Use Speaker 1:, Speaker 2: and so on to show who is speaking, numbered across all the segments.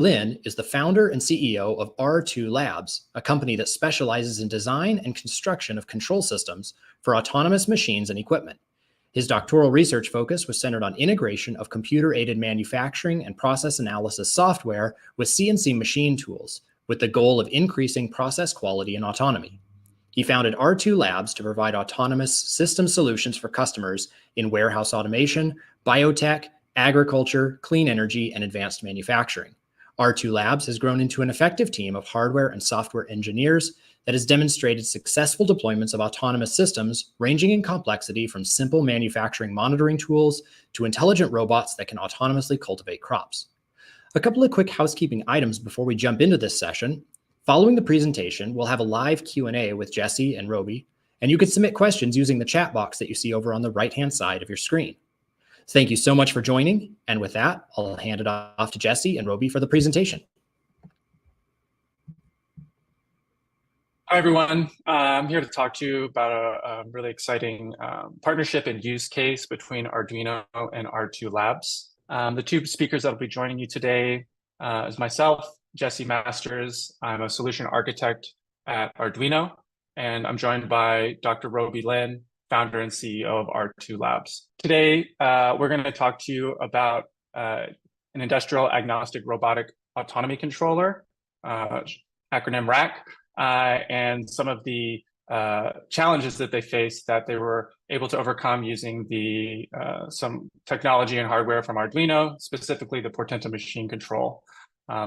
Speaker 1: Lin is the founder and CEO of R2 Labs, a company that specializes in design and construction of control systems for autonomous machines and equipment. His doctoral research focus was centered on integration of computer-aided manufacturing and process analysis software with CNC machine tools, with the goal of increasing process quality and autonomy. He founded R2 Labs to provide autonomous system solutions for customers in warehouse automation, biotech, agriculture, clean energy, and advanced manufacturing. R2 Labs has grown into an effective team of hardware and software engineers that has demonstrated successful deployments of autonomous systems ranging in complexity from simple manufacturing monitoring tools to intelligent robots that can autonomously cultivate crops. A couple of quick housekeeping items before we jump into this session. Following the presentation, we'll have a live Q&A with Jesse and Roby, and you can submit questions using the chat box that you see over on the right-hand side of your screen. Thank you so much for joining, and with that, I'll hand it off to Jesse and Roby for the presentation.
Speaker 2: Hi, everyone. I'm here to talk to you about a really exciting partnership and use case between Arduino and R2 Labs. The two speakers that will be joining you today is myself, Jesse Masters. I'm a solution architect at Arduino, and I'm joined by Dr. Roby Lin, founder and CEO of R2 Labs. Today, we're going to talk to you about an industrial agnostic robotic autonomy controller, acronym RAC, and some of the challenges that they faced that they were able to overcome using some technology and hardware from Arduino, specifically the Portenta Machine Control.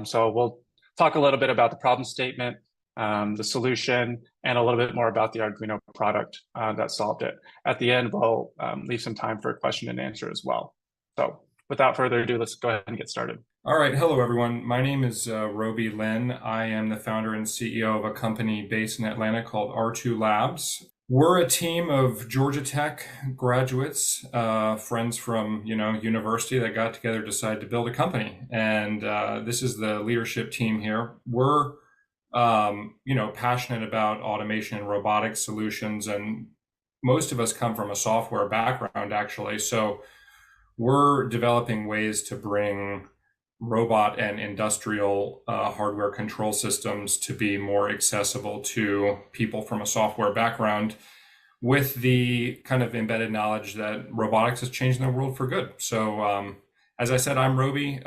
Speaker 2: So we'll talk a little bit about the problem statement, the solution, and a little bit more about the Arduino product that solved it. At the end, we'll leave some time for a question and answer as well. So without further ado, let's go ahead and get started.
Speaker 3: All right. Hello, everyone. My name is Roby Lin. I am the founder and CEO of a company based in Atlanta called R2 Labs. We're a team of Georgia Tech graduates, friends from university that got together, decided to build a company, and this is the leadership team here. We're passionate about automation and robotic solutions, and most of us come from a software background, actually. So we're developing ways to bring robot and industrial hardware control systems to be more accessible to people from a software background, with the kind of embedded knowledge that robotics is changing the world for good. So as I said, I'm Roby.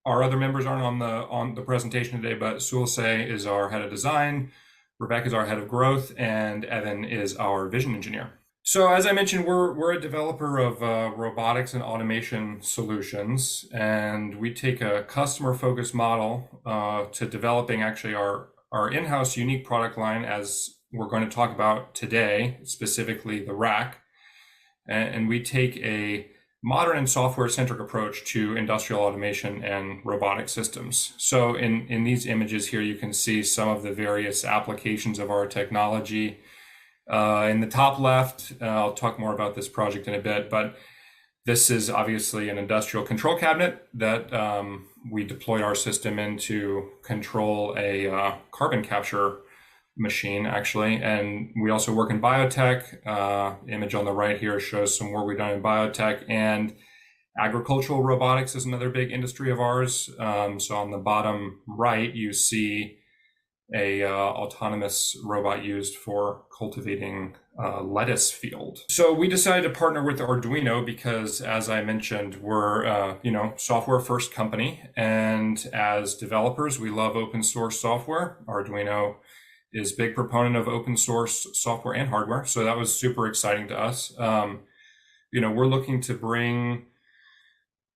Speaker 3: Our other members aren't on the presentation today, but Sulse is our head of design, Rebecca is our head of growth, and Evan is our vision engineer. So as I mentioned, we're a developer of robotics and automation solutions, and we take a customer-focused model to developing actually our in-house unique product line, as we're going to talk about today, specifically the rack. And we take a modern and software-centric approach to industrial automation and robotic systems. So in these images here, you can see some of the various applications of our technology. In the top left, I'll talk more about this project in a bit, but this is obviously an industrial control cabinet that we deploy our system in to control a carbon capture machine, actually. And we also work in biotech. Image on the right here shows some work we've done in biotech, and agricultural robotics is another big industry of ours. So on the bottom right, you see a autonomous robot used for cultivating lettuce field. So we decided to partner with Arduino because, as I mentioned, we're software first company, and as developers, we love open source software. Arduino is a big proponent of open source software and hardware, so that was super exciting to us. We're looking to bring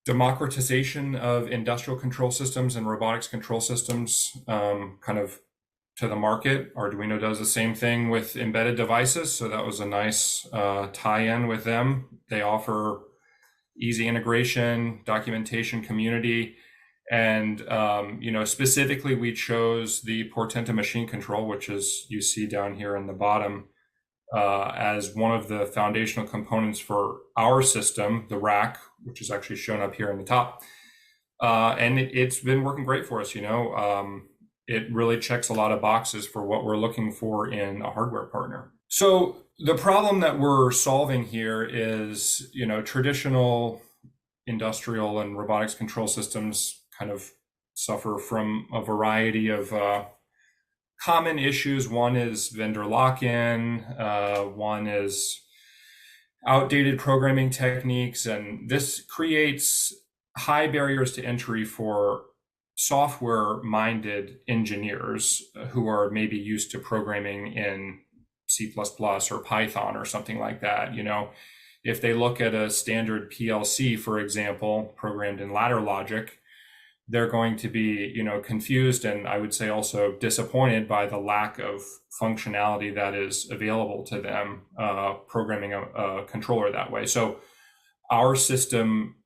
Speaker 3: democratization of industrial control systems and robotics control systems kind of to the market. Arduino does the same thing with embedded devices, so that was a nice tie-in with them. They offer easy integration, documentation, community, and specifically we chose the Portenta Machine Control, which is you see down here in the bottom, as one of the foundational components for our system, the rack, which is actually shown up here in the top. And it's been working great for us. It really checks a lot of boxes for what we're looking for in a hardware partner. So the problem that we're solving here is, traditional industrial and robotics control systems kind of suffer from a variety of common issues. One is vendor lock-in, one is outdated programming techniques, and this creates high barriers to entry for software-minded engineers who are maybe used to programming in C++ or Python or something like that. You know, if they look at a standard PLC, for example, programmed in ladder logic, they're going to be, you know, confused, and I would say also disappointed by the lack of functionality that is available to them programming a controller that way. So our system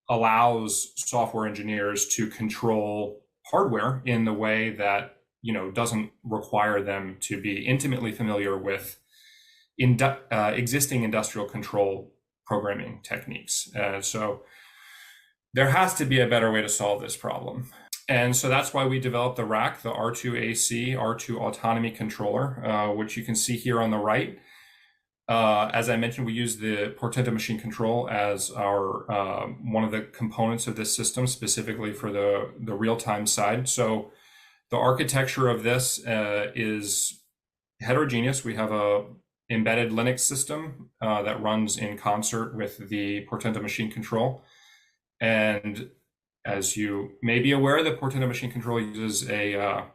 Speaker 3: allows software engineers to control hardware in the way that, you know, doesn't require them to be intimately familiar with existing industrial control programming techniques. So there has to be a better way to solve this problem. And so that's why we developed the rack, the R2AC, R2 Autonomy Controller, which you can see here on the right. As I mentioned, we use the Portenta Machine Control as our one of the components of this system, specifically for the real-time side. So the architecture of this is heterogeneous. We have a embedded Linux system that runs in concert with the Portenta Machine Control. And as you may be aware, the Portenta Machine Control uses a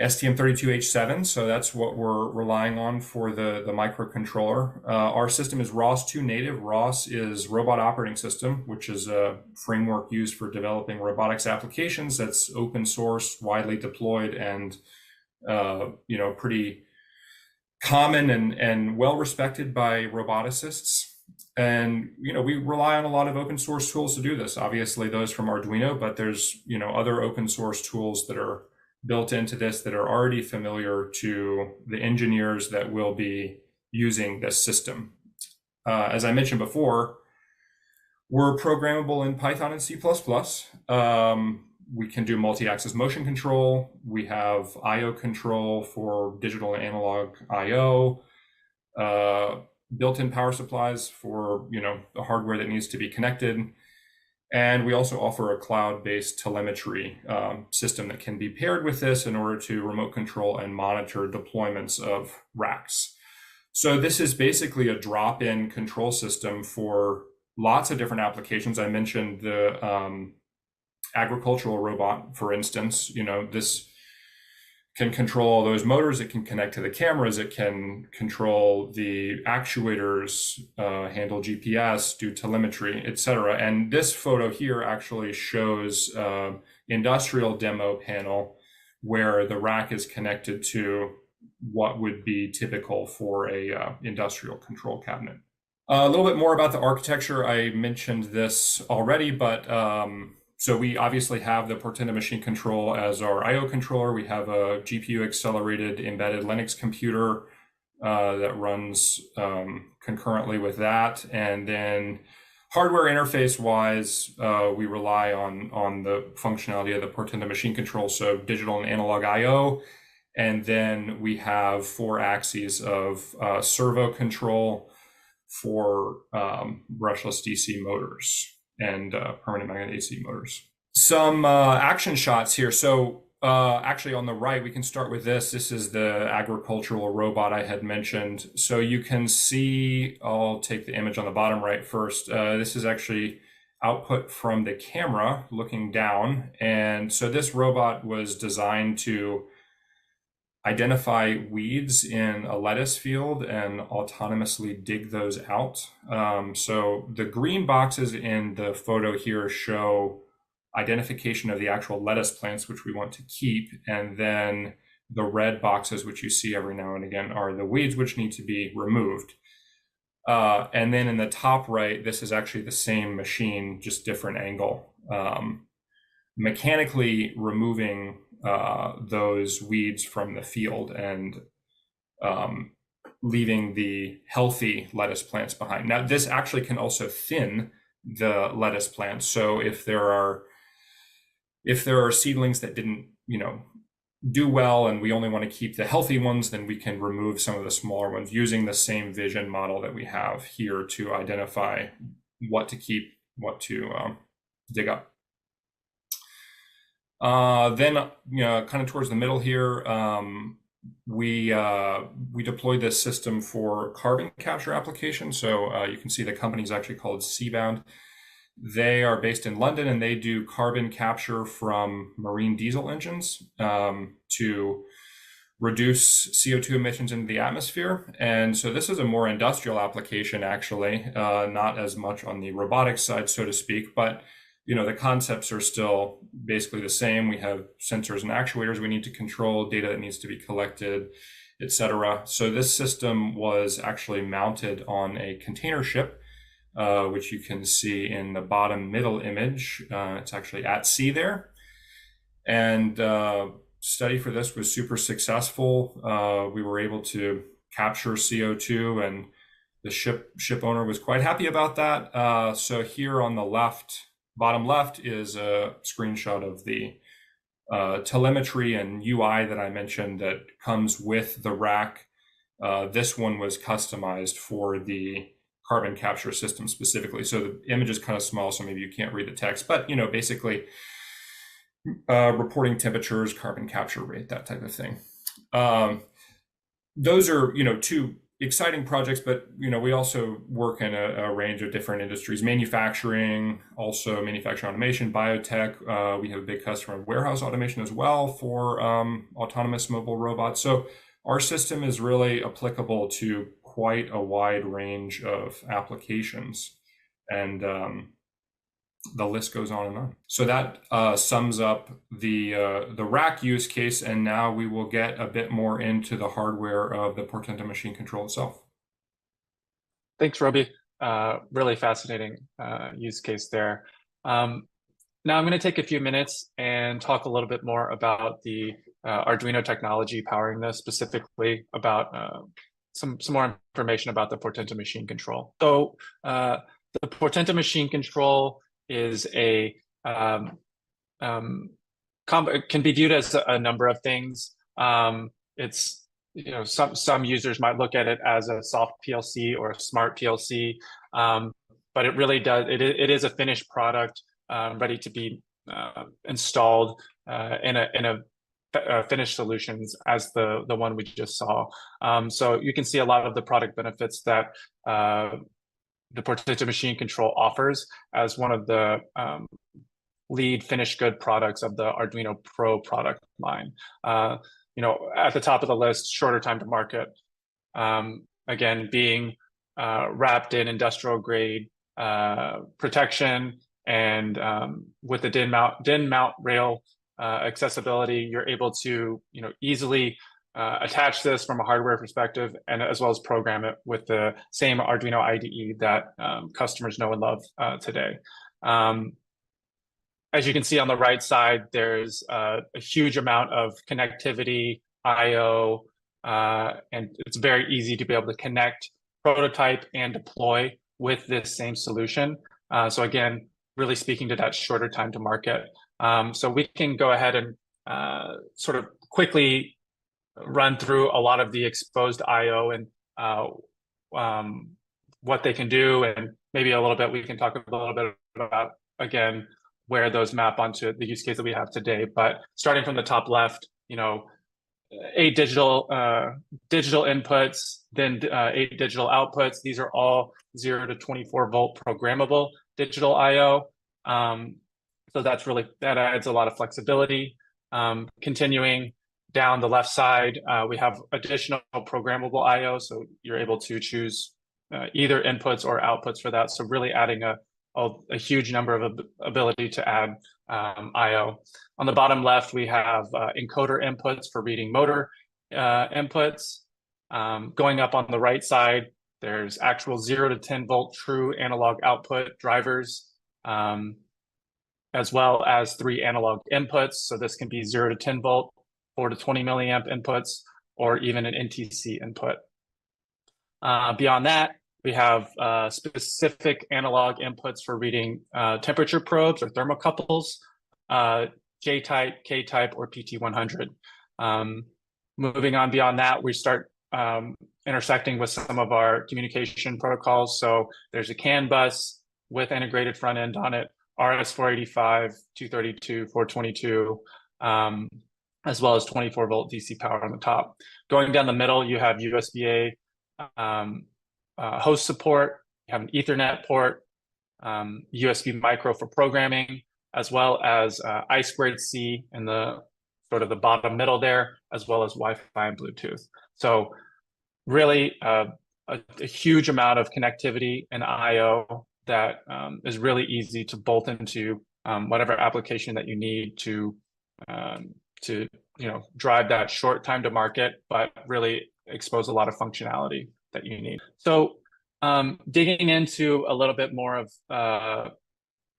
Speaker 3: STM32H7, so that's what we're relying on for the microcontroller. Our system is ROS2 native. ROS is Robot Operating System, which is a framework used for developing robotics applications that's open source, widely deployed, and you know, pretty common and well respected by roboticists. And, you know, we rely on a lot of open source tools to do this. Obviously, those from Arduino, but there's, you know, other open source tools that are built into this that are already familiar to the engineers that will be using this system. As I mentioned before, we're programmable in Python and C++. We can do multi-axis motion control. We have I/O control for digital and analog I/O. Built-in power supplies for, you know, the hardware that needs to be connected. And we also offer a cloud-based telemetry system that can be paired with this in order to remote control and monitor deployments of racks. So this is basically a drop-in control system for lots of different applications. I mentioned the agricultural robot, for instance. You know, this can control all those motors, it can connect to the cameras, it can control the actuators, handle GPS, do telemetry, etc. And this photo here actually shows industrial demo panel where the rack is connected to what would be typical for a industrial control cabinet. A little bit more about the architecture. I mentioned this already, but so we obviously have the Portenta Machine Control as our I/O controller. We have a GPU accelerated embedded Linux computer that runs concurrently with that. And then hardware interface wise, we rely on the functionality of the Portenta Machine Control, so digital and analog I/O. And then we have 4 axes of servo control for brushless DC motors and permanent magnet AC motors. Some action shots here. So actually on the right, we can start with this. This is the agricultural robot I had mentioned. So you can see, I'll take the image on the bottom right first. This is actually output from the camera looking down. And so this robot was designed to identify weeds in a lettuce field and autonomously dig those out. So the green boxes in the photo here show identification of the actual lettuce plants, which we want to keep. And then the red boxes, which you see every now and again, are the weeds, which need to be removed. And then in the top right, this is actually the same machine, just different angle. Mechanically removing those weeds from the field and leaving the healthy lettuce plants behind. Now, this actually can also thin the lettuce plants. So if there are seedlings that didn't, you know, do well and we only want to keep the healthy ones, then we can remove some of the smaller ones using the same vision model that we have here to identify what to keep, what to dig up. Then, kind of towards the middle here, we deployed this system for carbon capture application. So you can see the company is actually called Seabound. They are based in London, and they do carbon capture from marine diesel engines to reduce CO2 emissions into the atmosphere. And so this is a more industrial application, actually, not as much on the robotics side, so to speak, but the concepts are still basically the same. We have sensors and actuators we need to control, data that needs to be collected, etc. So this system was actually mounted on a container ship, which you can see in the bottom middle image. It's actually at sea there. And study for this was super successful. We were able to capture CO2, and the ship owner was quite happy about that. So here on the left, bottom left, is a screenshot of the telemetry and UI that I mentioned that comes with the rack. This one was customized for the carbon capture system specifically. So the image is kind of small, so maybe you can't read the text, but basically reporting temperatures, carbon capture rate, that type of thing. Those are, two exciting projects, but, we also work in a range of different industries, manufacturing, also manufacturing automation, biotech. We have a big customer in warehouse automation as well for autonomous mobile robots. So our system is really applicable to quite a wide range of applications. And the list goes on and on. So that sums up the rack use case, and now we will get a bit more into the hardware of the Portenta Machine Control itself.
Speaker 2: Thanks, Roby. Really fascinating use case there. Now I'm going to take a few minutes and talk a little bit more about the Arduino technology powering this, specifically about some more information about the Portenta Machine Control. So the Portenta Machine Control is can be viewed as a number of things. It's some users might look at it as a soft PLC or a smart PLC, but it really does. It is a finished product, ready to be installed in a finished solutions as the one we just saw. So you can see a lot of the product benefits that the Portenta Machine Control offers as one of the lead finished good products of the Arduino Pro product line. At the top of the list, shorter time to market. Again, being wrapped in industrial grade protection, and with the DIN mount rail accessibility, you're able to easily attach this from a hardware perspective, and as well as program it with the same Arduino IDE that customers know and love today. As you can see on the right side, there's a huge amount of connectivity, I/O, and it's very easy to be able to connect, prototype, and deploy with this same solution. So again, really speaking to that shorter time to market. So we can go ahead and sort of quickly run through a lot of the exposed I/O and what they can do, and maybe a little bit we can talk a little bit about, again, where those map onto the use case that we have today. But starting from the top left, 8 digital inputs, then 8 digital outputs. These are all 0 to 24 volt programmable digital I/O. So that adds a lot of flexibility. Continuing down the left side, we have additional programmable I/O, so you're able to choose either inputs or outputs for that. So really adding a huge number of ability to add I/O. On the bottom left, we have encoder inputs for reading motor inputs. Going up on the right side, there's actual 0 to 10 volt true analog output drivers, as well as 3 analog inputs. So this can be 0 to 10 volt, 4 to 20 milliamp inputs, or even an NTC input. Beyond that, we have specific analog inputs for reading temperature probes or thermocouples, J-type, K-type, or PT100. Moving on beyond that, we start intersecting with some of our communication protocols. So there's a CAN bus with integrated front end on it, RS-485, 232, 422, as well as 24-volt DC power on the top. Going down the middle, you have USB-A host support, you have an Ethernet port, USB micro for programming, as well as I2C in the sort of the bottom middle there, as well as Wi-Fi and Bluetooth. So really a huge amount of connectivity and I/O that is really easy to bolt into whatever application that you need to drive that short time to market, but really expose a lot of functionality that you need. So digging into a little bit more of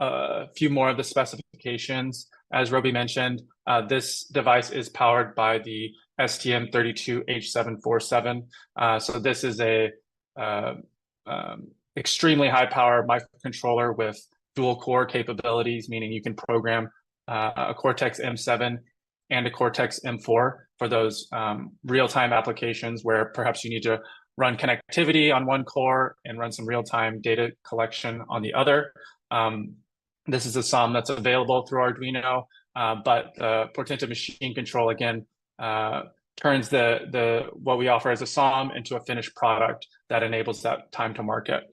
Speaker 2: a few more of the specifications, as Roby mentioned, this device is powered by the STM32H747. So this is a extremely high power microcontroller with dual core capabilities, meaning you can program a Cortex M7 and a Cortex M4 for those real-time applications where perhaps you need to run connectivity on one core and run some real-time data collection on the other. This is a SOM that's available through Arduino, but the Portenta Machine Control, again, turns what we offer as a SOM into a finished product that enables that time to market.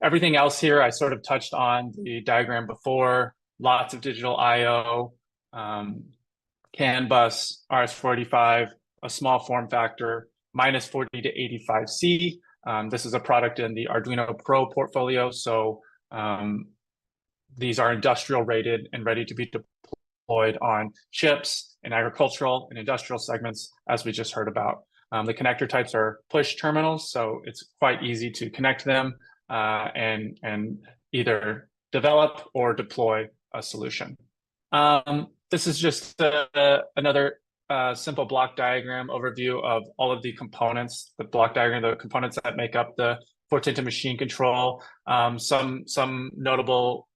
Speaker 2: Everything else here, I sort of touched on the diagram before, lots of digital I/O, CAN bus, RS-485, a small form factor, -40 to 85C. This is a product in the Arduino Pro portfolio, so these are industrial rated and ready to be deployed on chips in agricultural and industrial segments, as we just heard about. The connector types are push terminals, so it's quite easy to connect them and either develop or deploy a solution. This is just another simple block diagram overview of all of the components, the components that make up the Portenta Machine Control. Some notable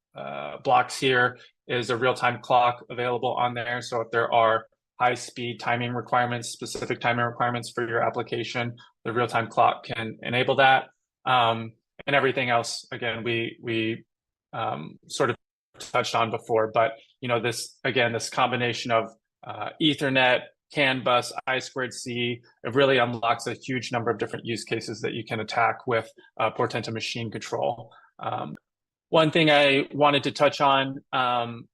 Speaker 2: blocks here is a real-time clock available on there. So if there are high-speed timing requirements, specific timing requirements for your application, the real-time clock can enable that. And everything else, again, we sort of touched on before, but this combination of Ethernet, CAN bus, I2C, it really unlocks a huge number of different use cases that you can attack with Portenta Machine Control. One thing I wanted to touch on,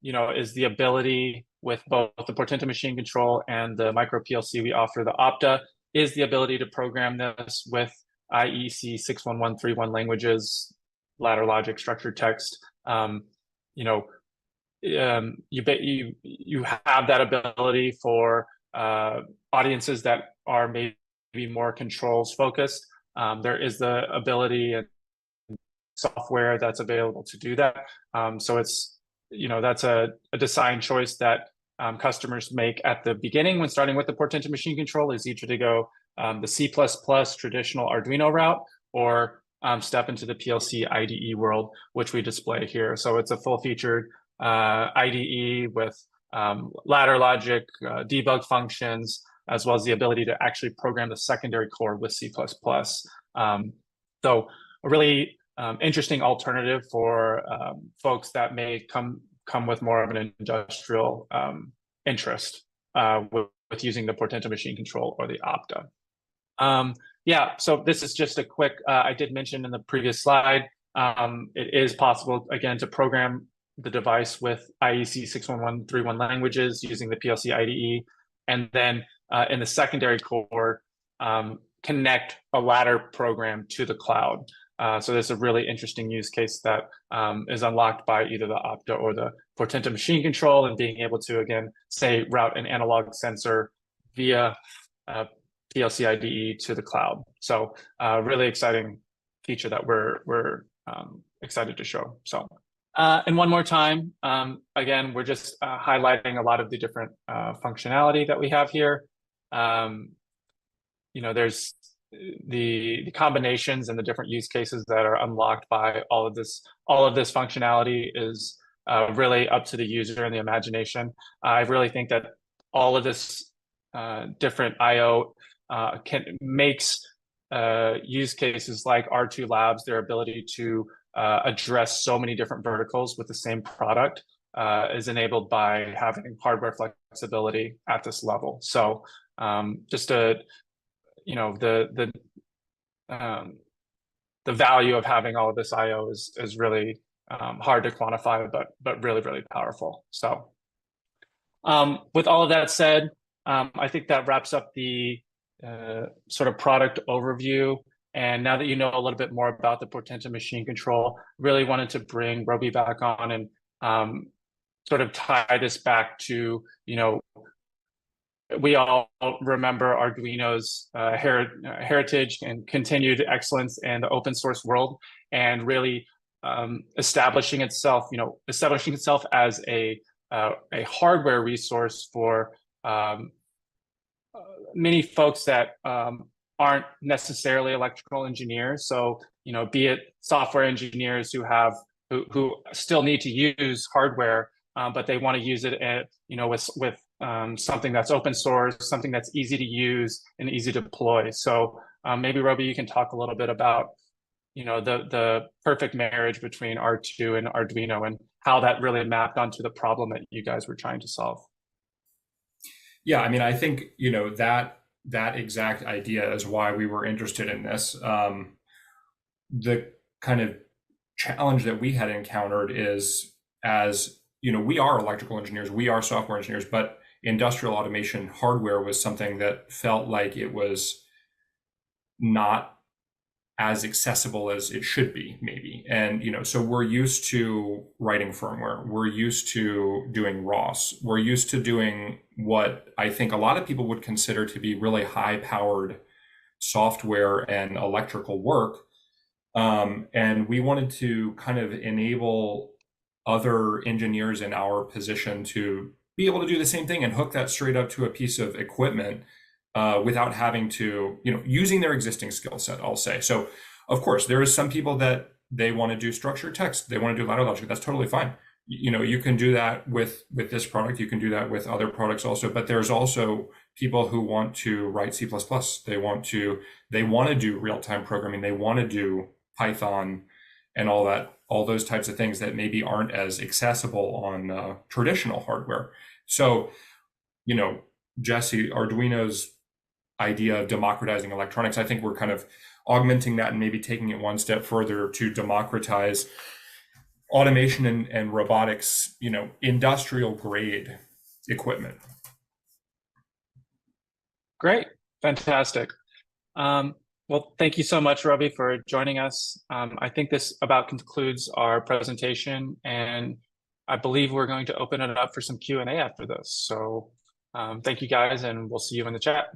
Speaker 2: is the ability with both the Portenta Machine Control and the micro PLC we offer, the Opta, is the ability to program this with IEC 61131 languages, ladder logic, structured text. You have that ability for audiences that are maybe more controls focused. There is the ability and software that's available to do that. So it's, that's a design choice that customers make at the beginning when starting with the Portenta Machine Control, is either to go the C++ traditional Arduino route or step into the PLC IDE world, which we display here. So it's a full-featured IDE with ladder logic, debug functions, as well as the ability to actually program the secondary core with C++. So a really interesting alternative for folks that may come with more of an industrial interest with using the Portenta Machine Control or the Opta. So this is just a quick, I did mention in the previous slide, it is possible, again, to program the device with IEC 61131 languages using the PLC IDE, and then in the secondary core, connect a ladder program to the cloud. So there's a really interesting use case that is unlocked by either the Opta or the Portenta Machine Control, and being able to, again, say, route an analog sensor via PLC IDE to the cloud. So really exciting feature that we're excited to show. So, and one more time, again, we're just highlighting a lot of the different functionality that we have here. There's the combinations and the different use cases that are unlocked by all of this functionality is really up to the user and the imagination. I really think that all of this different I/O makes use cases like R2 Labs, their ability to address so many different verticals with the same product is enabled by having hardware flexibility at this level. So just the value of having all of this I/O is really hard to quantify, but really, really powerful. So with all of that said, I think that wraps up the sort of product overview. And now that you know a little bit more about the Portenta Machine Control, really wanted to bring Roby back on and sort of tie this back to, we all remember Arduino's heritage and continued excellence in the open source world, and really establishing itself as a hardware resource for many folks that aren't necessarily electrical engineers. So, be it software engineers who still need to use hardware, but they want to use it with something that's open source, something that's easy to use and easy to deploy. So maybe Roby, you can talk a little bit about the perfect marriage between R2 and Arduino and how that really mapped onto the problem that you guys were trying to solve.
Speaker 3: Yeah, I mean, I think that exact idea is why we were interested in this. The kind of challenge that we had encountered is, as we are electrical engineers, we are software engineers, but industrial automation hardware was something that felt like it was not as accessible as it should be, maybe. And, so we're used to writing firmware. We're used to doing ROS. We're used to doing what I think a lot of people would consider to be really high-powered software and electrical work. And we wanted to kind of enable other engineers in our position to be able to do the same thing and hook that straight up to a piece of equipment without having to, using their existing skill set, I'll say. So, of course, there is some people that they want to do structured text. They want to do ladder logic. That's totally fine. You can do that with this product. You can do that with other products also. But there's also people who want to write C++. They want to do real-time programming. They want to do Python and all those types of things that maybe aren't as accessible on traditional hardware. So, Jesse, Arduino's idea of democratizing electronics, I think we're kind of augmenting that and maybe taking it one step further to democratize automation and robotics, industrial grade equipment.
Speaker 2: Great. Fantastic. Well, thank you so much, Roby, for joining us. I think this about concludes our presentation, and I believe we're going to open it up for some Q&A after this. So thank you guys, and we'll see you in the chat.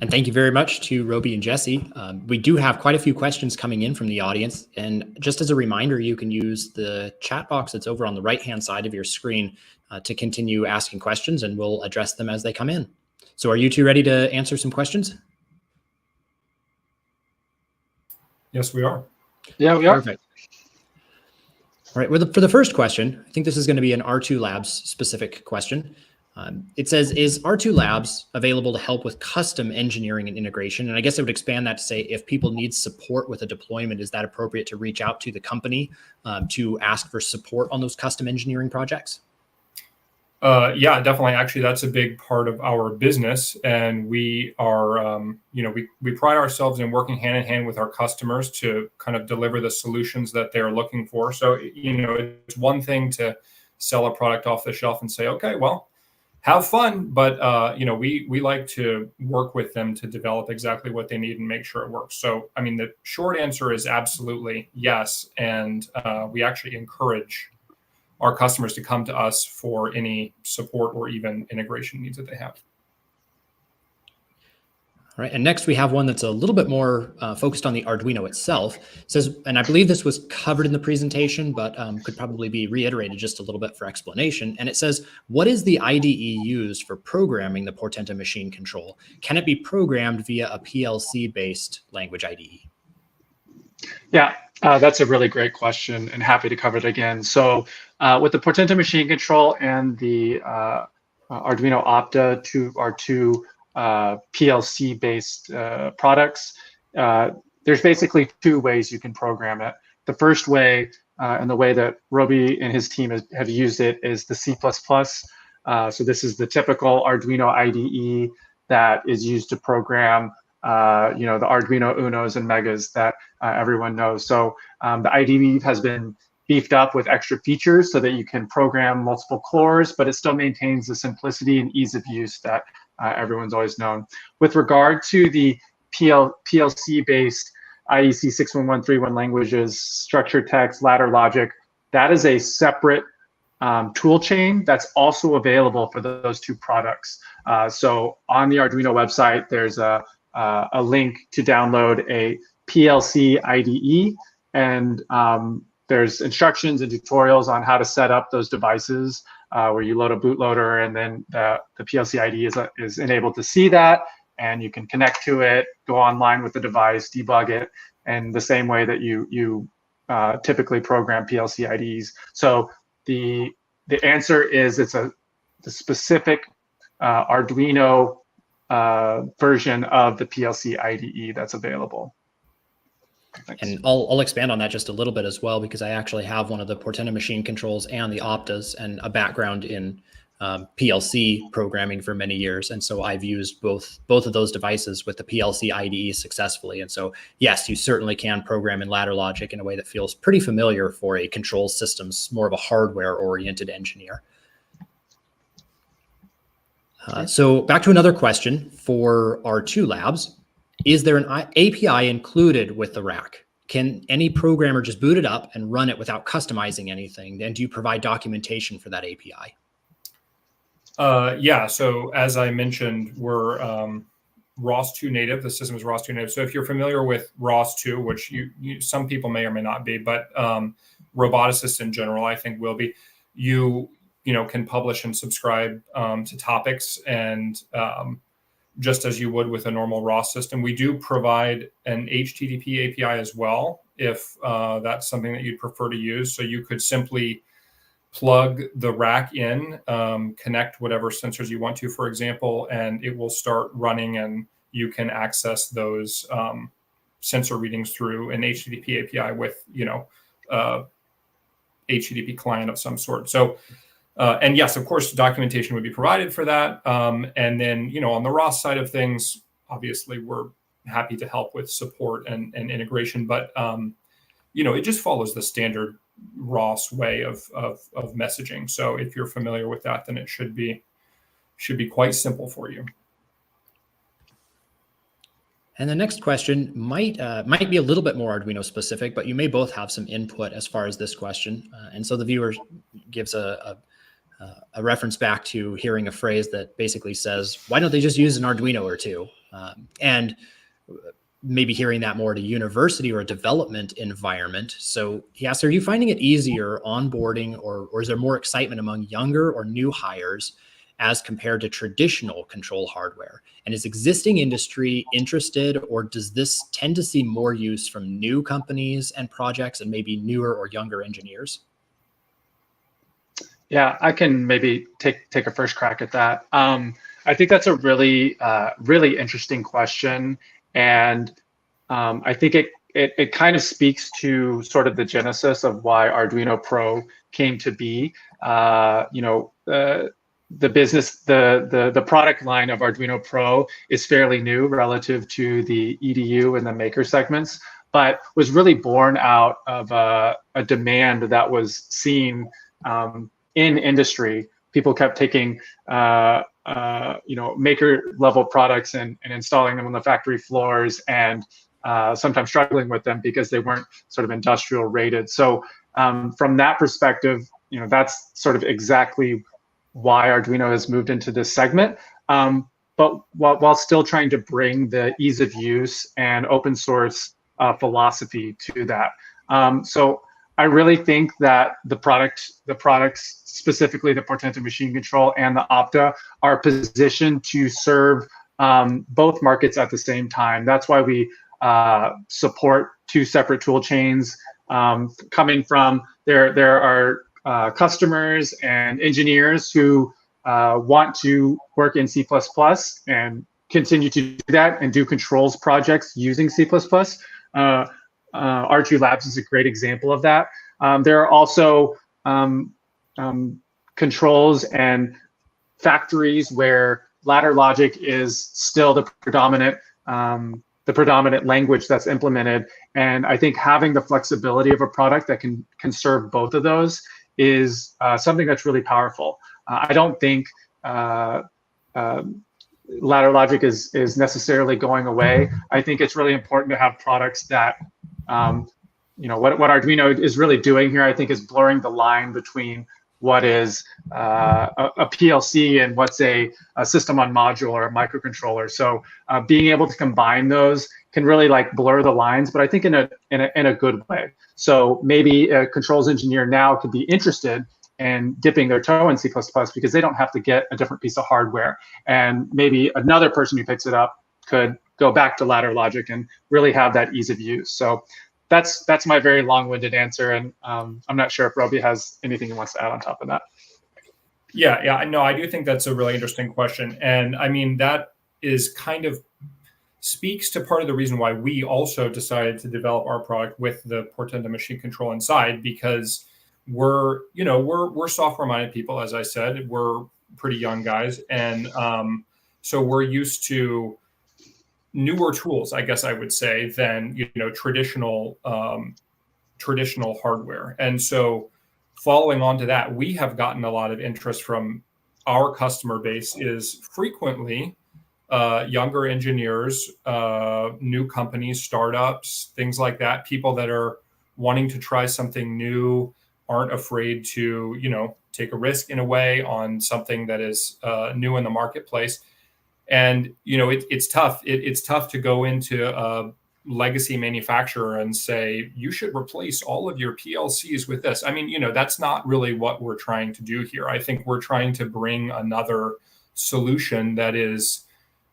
Speaker 1: And thank you very much to Roby and Jesse. We do have quite a few questions coming in from the audience. And just as a reminder, you can use the chat box that's over on the right-hand side of your screen to continue asking questions, and we'll address them as they come in. So are you two ready to answer some questions?
Speaker 3: Yes, we are.
Speaker 2: Yeah, we are.
Speaker 1: Perfect. All right, well, for the first question, I think this is going to be an R2 Labs specific question. It says, is R2 Labs available to help with custom engineering and integration? And I guess I would expand that to say, if people need support with a deployment, is that appropriate to reach out to the company to ask for support on those custom engineering projects?
Speaker 3: Yeah, definitely. Actually, that's a big part of our business. And we are, we pride ourselves in working hand in hand with our customers to kind of deliver the solutions that they're looking for. So, it's one thing to sell a product off the shelf and say, okay, well, have fun. But, we like to work with them to develop exactly what they need and make sure it works. So, I mean, the short answer is absolutely yes. And we actually encourage our customers to come to us for any support or even integration needs that they have.
Speaker 1: All right, and next we have one that's a little bit more focused on the Arduino itself. It says, and I believe this was covered in the presentation, but could probably be reiterated just a little bit for explanation. And it says, what is the IDE used for programming the Portenta Machine Control? Can it be programmed via a PLC-based language IDE?
Speaker 2: Yeah, that's a really great question, and happy to cover it again. So with the Portenta Machine Control and the Arduino Opta, our two PLC-based products, there's basically two ways you can program it. The first way, and the way that Roby and his team have used it, is the C++. So this is the typical Arduino IDE that is used to program, the Arduino Unos and Megas that everyone knows. So the IDE has been beefed up with extra features so that you can program multiple cores, but it still maintains the simplicity and ease of use that everyone's always known. With regard to the PLC-based IEC 61131 languages, structured text, ladder logic, that is a separate tool chain that's also available for those two products. So on the Arduino website, there's a link to download a PLC IDE, and there's instructions and tutorials on how to set up those devices, where you load a bootloader, and then the PLC IDE is enabled to see that, and you can connect to it, go online with the device, debug it, and the same way that you typically program PLC IDEs. So the answer is the specific Arduino version of the PLC IDE that's available. Thanks.
Speaker 1: And I'll expand on that just a little bit as well, because I actually have one of the Portenta Machine Controls and the Optas, and a background in PLC programming for many years. And so I've used both of those devices with the PLC IDE successfully. And so, yes, you certainly can program in ladder logic in a way that feels pretty familiar for a control systems, more of a hardware oriented engineer. So back to another question for R2 Labs. Is there an API included with the rack? Can any programmer just boot it up and run it without customizing anything? And do you provide documentation for that API?
Speaker 3: Yeah, so as I mentioned, we're ROS2 native. The system is ROS2 native. So if you're familiar with ROS2, which some people may or may not be, but roboticists in general, I think, will be, you can publish and subscribe to topics, and just as you would with a normal ROS system. We do provide an HTTP API as well, if that's something that you'd prefer to use. So you could simply plug the rack in, connect whatever sensors you want to, for example, and it will start running, and you can access those sensor readings through an HTTP API with, HTTP client of some sort. So, and yes, of course, documentation would be provided for that. And then, on the ROS side of things, obviously, we're happy to help with support and integration, but, it just follows the standard ROS way of messaging. So if you're familiar with that, then it should be quite simple for you.
Speaker 1: And the next question might be a little bit more Arduino specific, but you may both have some input as far as this question. And so the viewer gives a reference back to hearing a phrase that basically says, why don't they just use an Arduino or two? And maybe hearing that more at a university or a development environment. So he asks, are you finding it easier onboarding, or is there more excitement among younger or new hires as compared to traditional control hardware? And is existing industry interested, or does this tend to see more use from new companies and projects and maybe newer or younger engineers?
Speaker 2: Yeah, I can maybe take a first crack at that. I think that's a really interesting question. And I think it kind of speaks to sort of the genesis of why Arduino Pro came to be. The business, the product line of Arduino Pro is fairly new relative to the EDU and the maker segments, but was really born out of a demand that was seen in industry. People kept taking maker level products and installing them on the factory floors, and sometimes struggling with them because they weren't sort of industrial rated. So from that perspective, that's sort of exactly why Arduino has moved into this segment. But while still trying to bring the ease of use and open source philosophy to that. So I really think that the products, specifically the Portenta Machine Control and the Opta, are positioned to serve both markets at the same time. That's why we support two separate tool chains. Coming from there are customers and engineers who want to work in C++ and continue to do that and do controls projects using C++. R2 Labs is a great example of that. There are also controls and factories where ladder logic is still the predominant language that's implemented. And I think having the flexibility of a product that can serve both of those is something that's really powerful. I don't think ladder logic is necessarily going away. I think it's really important to have products that, what Arduino is really doing here, I think, is blurring the line between what is a PLC and what's a system on module or a microcontroller. So being able to combine those can really like blur the lines, but I think in a good way. So maybe a controls engineer now could be interested in dipping their toe in C++ because they don't have to get a different piece of hardware. And maybe another person who picks it up could go back to ladder logic and really have that ease of use. So that's my very long-winded answer, and I'm not sure if Roby has anything he wants to add on top of that.
Speaker 3: Yeah, no, I do think that's a really interesting question, and I mean that is kind of speaks to part of the reason why we also decided to develop our product with the Portenta Machine Control inside, because we're software-minded people, as I said. We're pretty young guys, and so we're used to newer tools, I guess I would say, than traditional hardware. And so following on to that, we have gotten a lot of interest from our customer base is frequently younger engineers, new companies, startups, things like that, people that are wanting to try something new, aren't afraid to take a risk in a way on something that is new in the marketplace. And it's tough. It's tough to go into a legacy manufacturer and say you should replace all of your PLCs with this. I mean, that's not really what we're trying to do here. I think we're trying to bring another solution that is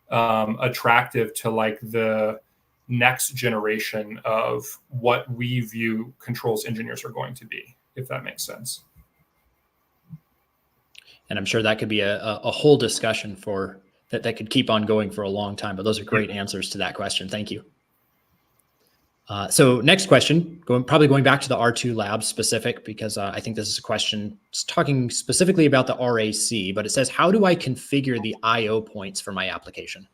Speaker 3: attractive to like the next generation of what we view controls engineers are going to be, if that makes sense.
Speaker 1: And I'm sure that could be a whole discussion that could keep on going for a long time, but those are great answers to that question. Thank you. So next question, probably going back to the R2 Labs specific, because I think this is a question talking specifically about the RAC, but it says, how do I configure the IO points for my application?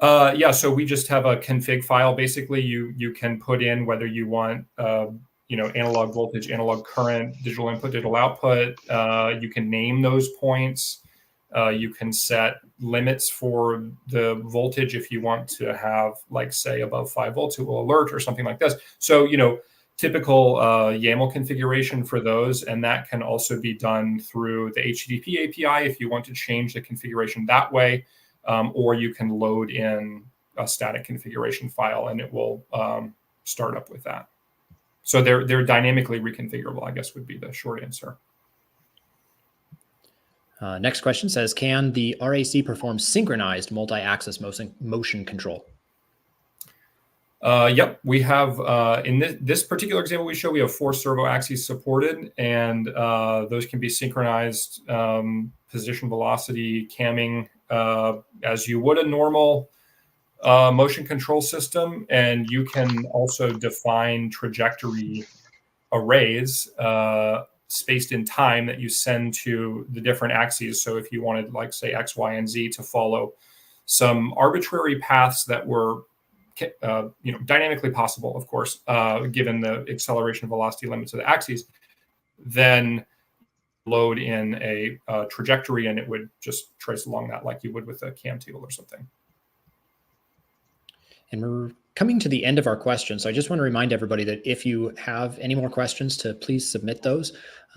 Speaker 3: Yeah, so we just have a config file. Basically, you can put in whether you want analog voltage, analog current, digital input, digital output. You can name those points. You can set limits for the voltage if you want to have, like, say, above 5 volts, it will alert or something like this. So, typical YAML configuration for those. And that can also be done through the HTTP API if you want to change the configuration that way. Or you can load in a static configuration file and it will start up with that. So they're dynamically reconfigurable, I guess would be the short answer.
Speaker 1: Next question says, can the RAC perform synchronized multi-axis motion control?
Speaker 3: Yep, we have, in this particular example we show, we have 4 servo axes supported, and those can be synchronized position, velocity, camming, as you would a normal motion control system. And you can also define trajectory arrays spaced in time that you send to the different axes. So if you wanted, like, say, X, Y, and Z to follow some arbitrary paths that were dynamically possible, of course, given the acceleration velocity limits of the axes, then load in a trajectory and it would just trace along that like you would with a cam tool or something.
Speaker 1: And we're coming to the end of our questions. So I just want to remind everybody that if you have any more questions, to please submit those.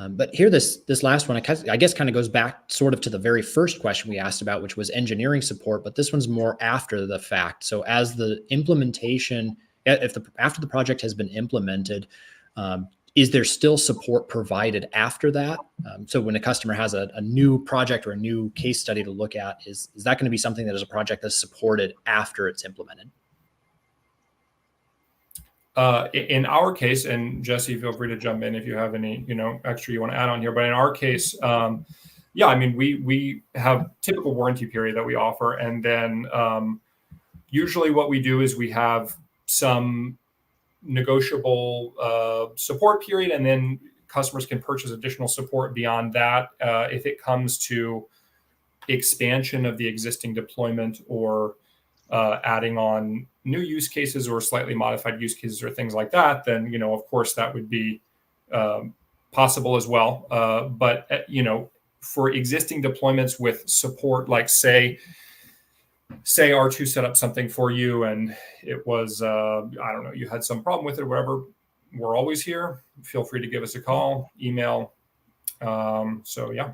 Speaker 1: But here, this last one, I guess kind of goes back sort of to the very first question we asked about, which was engineering support, but this one's more after the fact. So as the implementation, after the project has been implemented, is there still support provided after that? So when a customer has a new project or a new case study to look at, is that going to be something that is a project that's supported after it's implemented?
Speaker 3: In our case, and Jesse, feel free to jump in if you have any, extra you want to add on here. But in our case, yeah, I mean, we have typical warranty period that we offer, and then usually what we do is we have some negotiable support period, and then customers can purchase additional support beyond that if it comes to expansion of the existing deployment or adding on new use cases or slightly modified use cases or things like that. Then, of course, that would be possible as well. But for existing deployments with support, like say R2 set up something for you and it was, I don't know, you had some problem with it or whatever, we're always here. Feel free to give us a call, email. So yeah.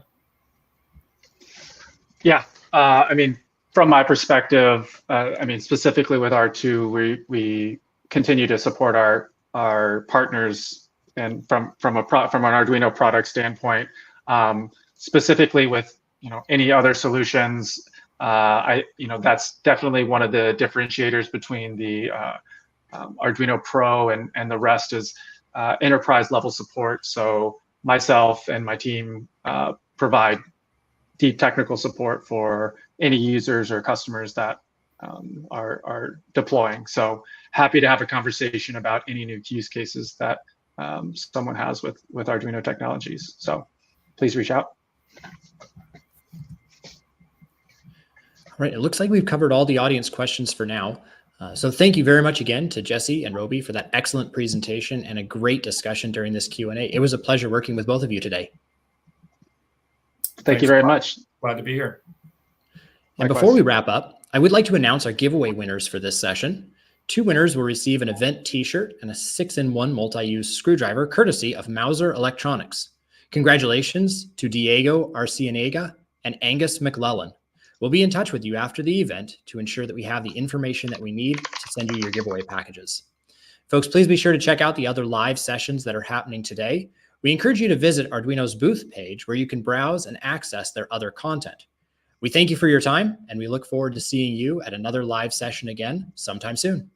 Speaker 2: Yeah. I mean, from my perspective, specifically with R2, we continue to support our partners, and from an Arduino product standpoint, specifically with any other solutions. That's definitely one of the differentiators between the Arduino Pro and the rest is enterprise level support. So myself and my team provide deep technical support for any users or customers that are deploying. So happy to have a conversation about any new use cases that someone has with Arduino technologies. So please reach out.
Speaker 1: All right, it looks like we've covered all the audience questions for now. So thank you very much again to Jesse and Roby for that excellent presentation and a great discussion during this Q&A. It was a pleasure working with both of you today.
Speaker 2: Thank you very much.
Speaker 3: Glad to be here.
Speaker 1: And before we wrap up, I would like to announce our giveaway winners for this session. 2 winners will receive an event t-shirt and a 6-in-1 multi-use screwdriver courtesy of Mauser Electronics. Congratulations to Diego Arcienega and Angus McLellan. We'll be in touch with you after the event to ensure that we have the information that we need to send you your giveaway packages. Folks, please be sure to check out the other live sessions that are happening today. We encourage you to visit Arduino's booth page where you can browse and access their other content. We thank you for your time, and we look forward to seeing you at another live session again sometime soon.